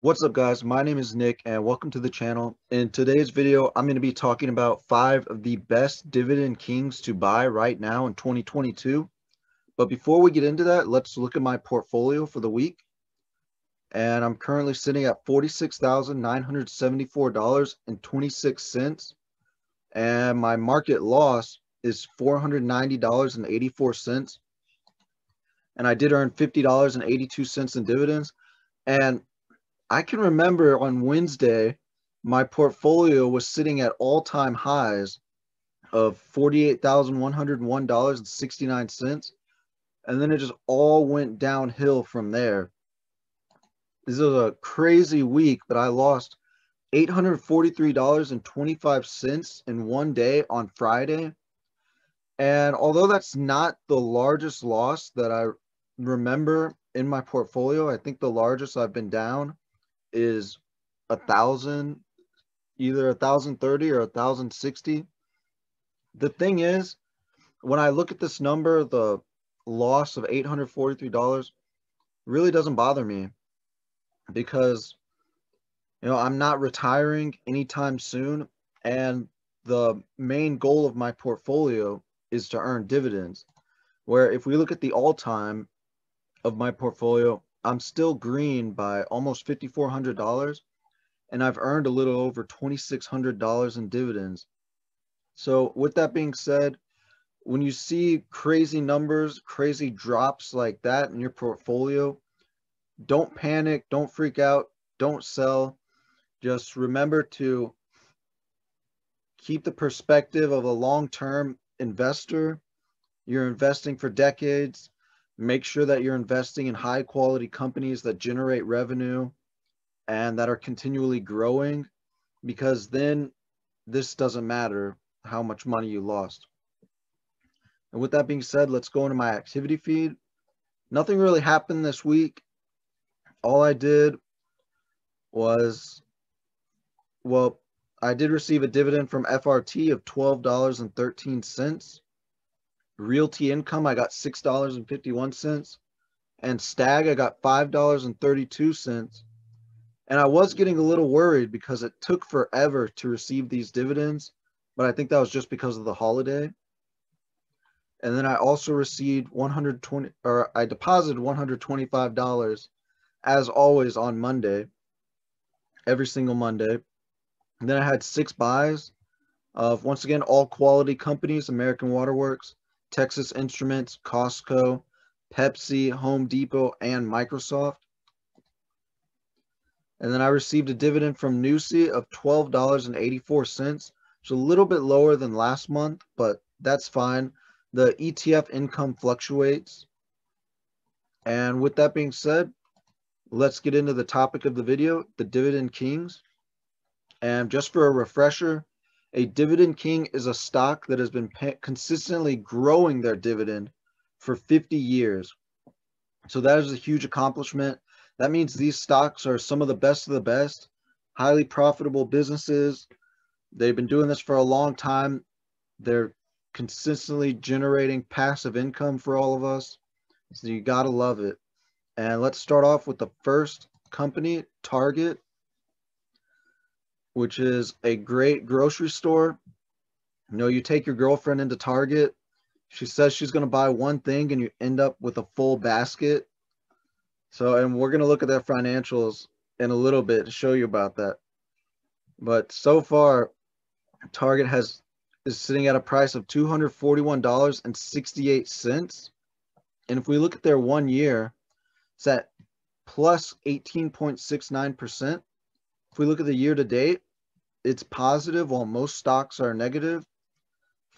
What's up, guys? My name is Nick and welcome to the channel. In today's video, I'm going to be talking about 5 of the best Dividend Kings to buy right now in 2022. But before we get into that, let's look at my portfolio for the week. And I'm currently sitting at $46,974.26. And my market loss is $490.84. And I did earn $50.82 in dividends. And I can remember on Wednesday, my portfolio was sitting at all-time highs of $48,101.69. And then it just all went downhill from there. This is a crazy week, but I lost $843.25 in one day on Friday. And although that's not the largest loss that I remember in my portfolio, I think the largest I've been down is 1,000, either 1,030 or 1,060. The thing is, when I look at this number, the loss of $843 really doesn't bother me because, I'm not retiring anytime soon. And the main goal of my portfolio is to earn dividends. Where if we look at the all-time of my portfolio, I'm still green by almost $5,400, and I've earned a little over $2,600 in dividends. So with that being said, when you see crazy numbers, crazy drops like that in your portfolio, don't panic, don't freak out, don't sell. Just remember to keep the perspective of a long-term investor. You're investing for decades. Make sure that you're investing in high quality companies that generate revenue and that are continually growing, because then this doesn't matter how much money you lost. And with that being said, let's go into my activity feed. Nothing really happened this week. All I did was, I did receive a dividend from FRT of $12.13. Realty Income, I got $6.51. And Stag, I got $5.32. And I was getting a little worried because it took forever to receive these dividends, but I think that was just because of the holiday. And then I also received I deposited $125 as always on Monday, every single Monday. And then I had 6 buys of, once again, all quality companies: American Waterworks, Texas Instruments, Costco, Pepsi, Home Depot, and Microsoft. And then I received a dividend from Nusi of $12.84. It's a little bit lower than last month, but that's fine. The ETF income fluctuates. And with that being said, let's get into the topic of the video, the Dividend Kings. And just for a refresher, a Dividend King is a stock that has been consistently growing their dividend for 50 years. So that is a huge accomplishment. That means these stocks are some of the best, highly profitable businesses. They've been doing this for a long time. They're consistently generating passive income for all of us. So you gotta love it. And let's start off with the first company, Target, which is a great grocery store. You take your girlfriend into Target. She says she's going to buy one thing and you end up with a full basket. So, and we're going to look at their financials in a little bit to show you about that. But so far, Target is sitting at a price of $241.68. And if we look at their 1 year, it's at plus 18.69%. If we look at the year to date, it's positive while most stocks are negative.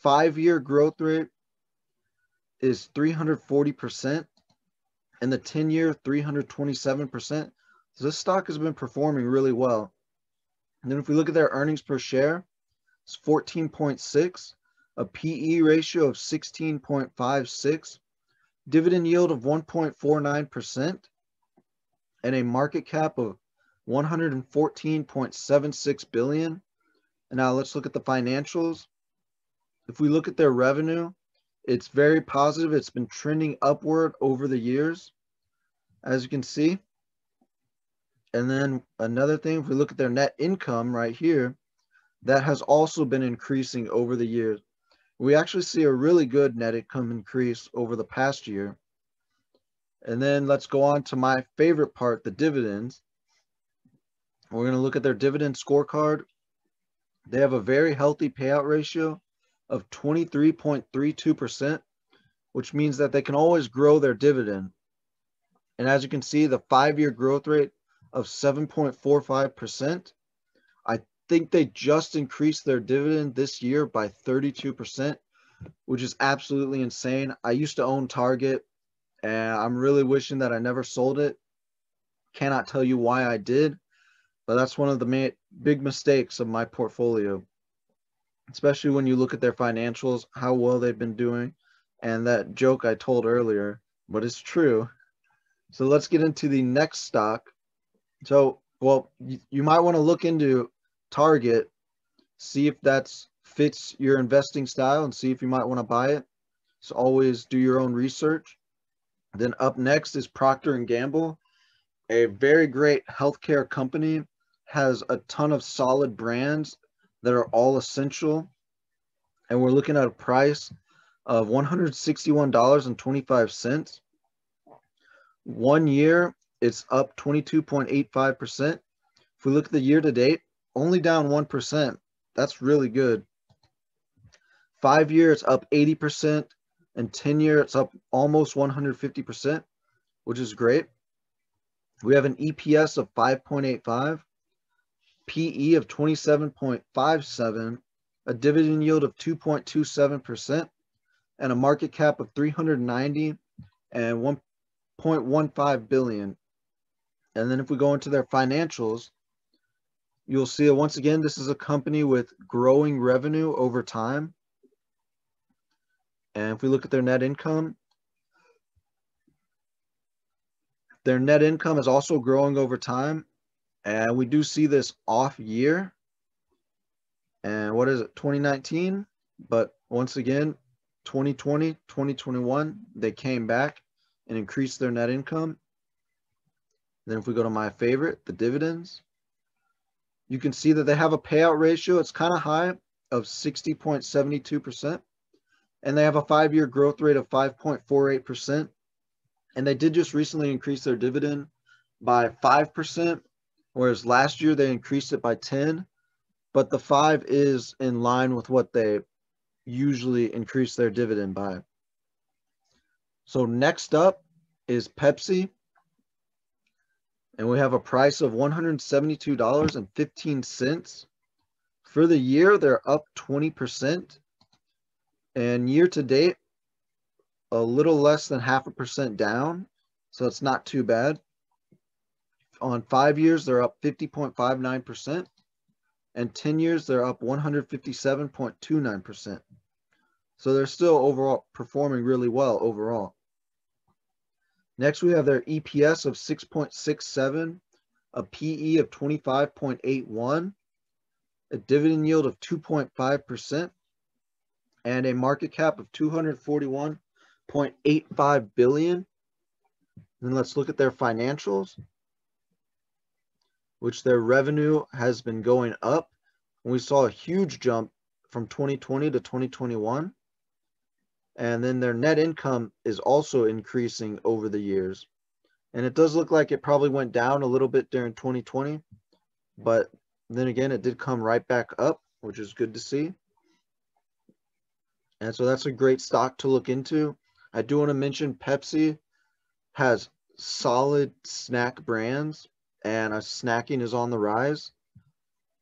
5-year growth rate is 340%, and the 10-year 327%. So this stock has been performing really well. And then if we look at their earnings per share, it's 14.6, a PE ratio of 16.56, dividend yield of 1.49%, and a market cap of 114.76 billion. And now let's look at the financials. If we look at their revenue, it's very positive. It's been trending upward over the years, as you can see. And then another thing, if we look at their net income right here, that has also been increasing over the years. We actually see a really good net income increase over the past year. And then let's go on to my favorite part, the dividends. We're going to look at their dividend scorecard. They have a very healthy payout ratio of 23.32%, which means that they can always grow their dividend. And as you can see, the 5-year growth rate of 7.45%. I think they just increased their dividend this year by 32%, which is absolutely insane. I used to own Target, and I'm really wishing that I never sold it. Cannot tell you why I did, but that's one of the big mistakes of my portfolio, especially when you look at their financials, how well they've been doing, and that joke I told earlier, but it's true. So let's get into the next stock. So, well, you might want to look into Target, see if that fits your investing style and see if you might want to buy it. So always do your own research. Then up next is Procter Gamble, a very great healthcare company, has a ton of solid brands that are all essential. And we're looking at a price of $161.25. 1 year, it's up 22.85%. If we look at the year to date, only down 1%. That's really good. 5 year, it's up 80%, and 10 year, it's up almost 150%, which is great. We have an EPS of 5.85, PE of 27.57, a dividend yield of 2.27%, and a market cap of 390 and 1.15 billion. And then if we go into their financials, you'll see that once again, this is a company with growing revenue over time. And if we look at their net income is also growing over time. And we do see this off year. And what is it, 2019? But once again, 2020, 2021, they came back and increased their net income. Then if we go to my favorite, the dividends, you can see that they have a payout ratio. It's kind of high of 60.72%. And they have a 5-year growth rate of 5.48%. And they did just recently increase their dividend by 5%, whereas last year they increased it by 10. But the 5 is in line with what they usually increase their dividend by. So next up is Pepsi. And we have a price of $172.15. For the year, they're up 20%. And year to date, a little less than 0.5% down. So it's not too bad. On 5 years, they're up 50.59%. And 10 years, they're up 157.29%. So they're still overall performing really well overall. Next, we have their EPS of 6.67, a PE of 25.81, a dividend yield of 2.5%, and a market cap of 241.85 billion. Then let's look at their financials, which their revenue has been going up. We saw a huge jump from 2020 to 2021. And then their net income is also increasing over the years. And it does look like it probably went down a little bit during 2020. But then again, it did come right back up, which is good to see. And so that's a great stock to look into. I do want to mention Pepsi has solid snack brands, and snacking is on the rise.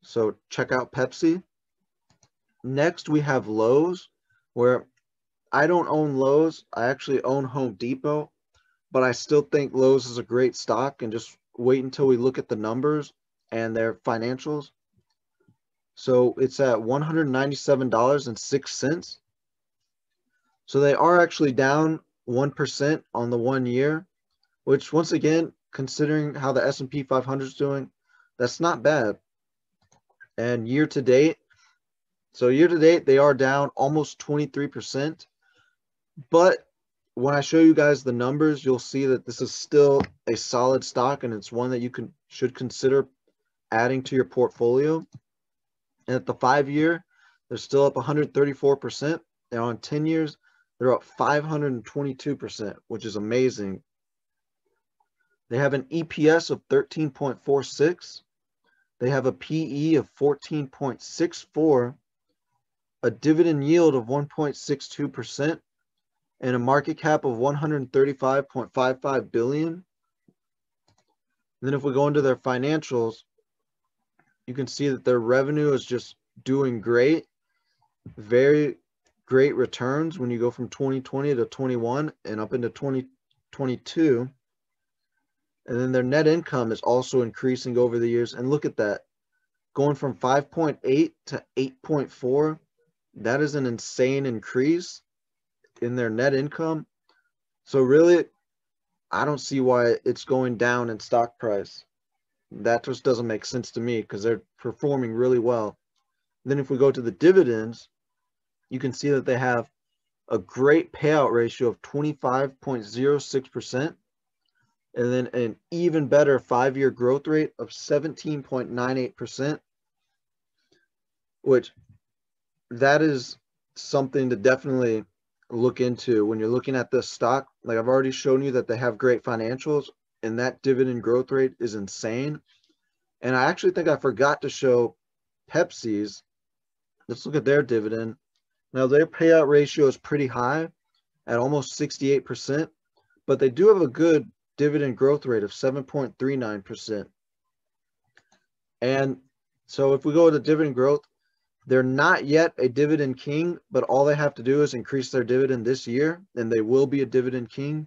So check out Pepsi. Next, we have Lowe's, where I don't own Lowe's. I actually own Home Depot, but I still think Lowe's is a great stock, and just wait until we look at the numbers and their financials. So it's at $197.06. So they are actually down 1% on the 1 year, which once again, considering how the S&P 500 is doing, that's not bad. And year to date, they are down almost 23%. But when I show you guys the numbers, you'll see that this is still a solid stock, and it's one that you should consider adding to your portfolio. And at the 5-year, they're still up 134%. And on 10 years, they're up 522%, which is amazing. They have an EPS of 13.46. They have a PE of 14.64, a dividend yield of 1.62%, and a market cap of 135.55 billion. And then if we go into their financials, you can see that their revenue is just doing great. Very great returns when you go from 2020 to 21 and up into 2022. And then their net income is also increasing over the years. And look at that, going from 5.8 to 8.4. That is an insane increase in their net income. So really, I don't see why it's going down in stock price. That just doesn't make sense to me because they're performing really well. Then if we go to the dividends, you can see that they have a great payout ratio of 25.06%, and then an even better 5-year growth rate of 17.98%, which that is something to definitely look into when you're looking at this stock. Like I've already shown you that they have great financials, and that dividend growth rate is insane. And I actually think I forgot to show Pepsi's. Let's look at their dividend. Now their payout ratio is pretty high at almost 68%, but they do have a good dividend growth rate of 7.39%. And so if we go to dividend growth, they're not yet a dividend king, but all they have to do is increase their dividend this year, and they will be a dividend king.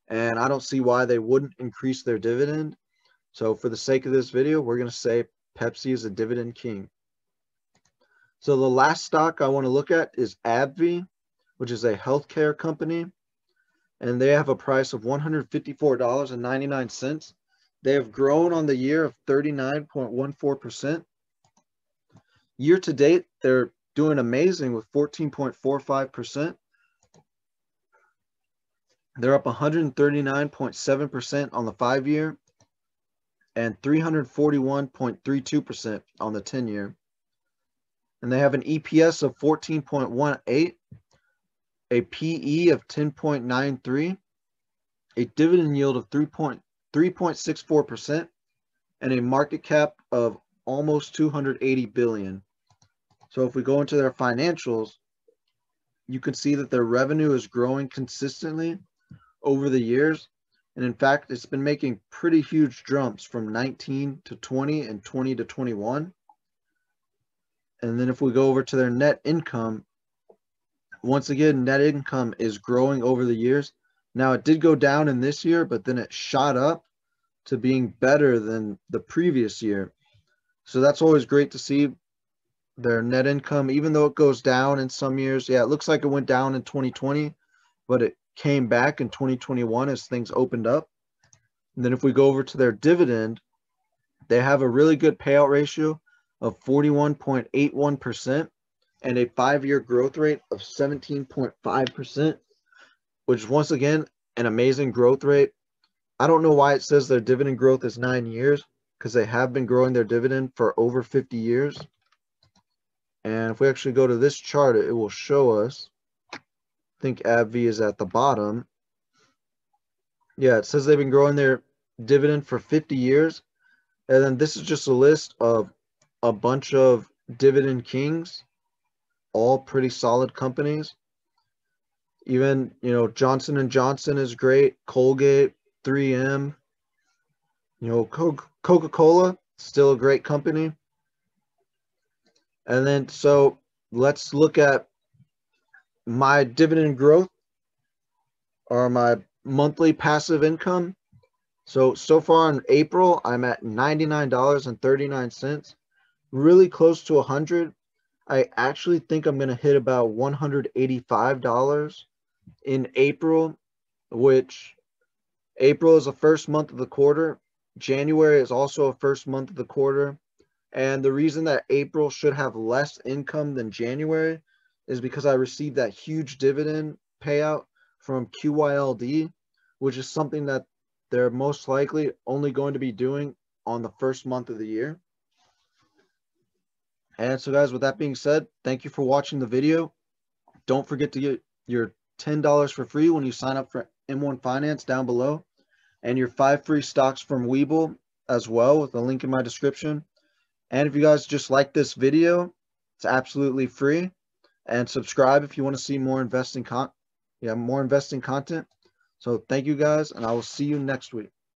And I don't see why they wouldn't increase their dividend. So for the sake of this video, we're going to say Pepsi is a dividend king. So the last stock I want to look at is AbbVie, which is a healthcare company. And they have a price of $154.99. They have grown on the year of 39.14%. Year to date, they're doing amazing with 14.45%. They're up 139.7% on the 5-year and 341.32% on the 10-year. And they have an EPS of 14.18, a PE of 10.93, a dividend yield of 3.64%, and a market cap of almost 280 billion. So if we go into their financials, you can see that their revenue is growing consistently over the years. And in fact, it's been making pretty huge jumps from 19 to 20 and 20 to 21. And then if we go over to their net income, once again, net income is growing over the years. Now, it did go down in this year, but then it shot up to being better than the previous year. So that's always great to see. Their net income, even though it goes down in some years. Yeah, it looks like it went down in 2020, but it came back in 2021 as things opened up. And then if we go over to their dividend, they have a really good payout ratio of 41.81% and a 5-year growth rate of 17.5%, which is once again an amazing growth rate. I don't know why it says their dividend growth is 9 years, because they have been growing their dividend for over 50 years. And if we actually go to this chart, it will show us. I think AbbVie is at the bottom. Yeah, it says they've been growing their dividend for 50 years. And then this is just a list of a bunch of dividend kings, all pretty solid companies. Even, Johnson & Johnson is great. Colgate, 3M, Coca-Cola, still a great company. And then, so let's look at my dividend growth or my monthly passive income. So far in April, I'm at $99.39, really close to 100. I actually think I'm going to hit about $185 in April, which April is the first month of the quarter. January is also a first month of the quarter. And the reason that April should have less income than January is because I received that huge dividend payout from QYLD, which is something that they're most likely only going to be doing on the first month of the year. And so guys, with that being said, thank you for watching the video. Don't forget to get your $10 for free when you sign up for M1 Finance down below, and your 5 free stocks from Webull as well, with a link in my description. And if you guys just like this video, it's absolutely free. And subscribe if you want to see more investing content. So thank you guys, and I will see you next week.